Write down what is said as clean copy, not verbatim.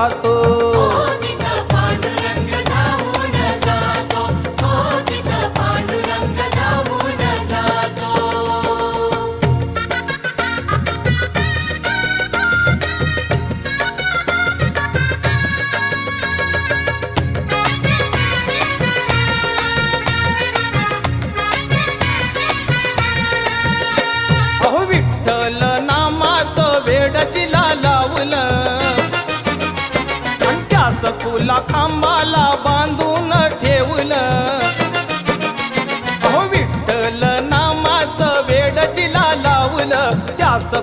जातो. तिथं पांडुरंग धावून जातो. तिथं पांडुरंग धावून जातो. अहो विठ्ठल नामाचं वेड जिला लावलं आणि त्या सकुला खांबाला बांधून ठेवलं. अहो विठ्ठल नामाचं वेड जिला लावलं त्या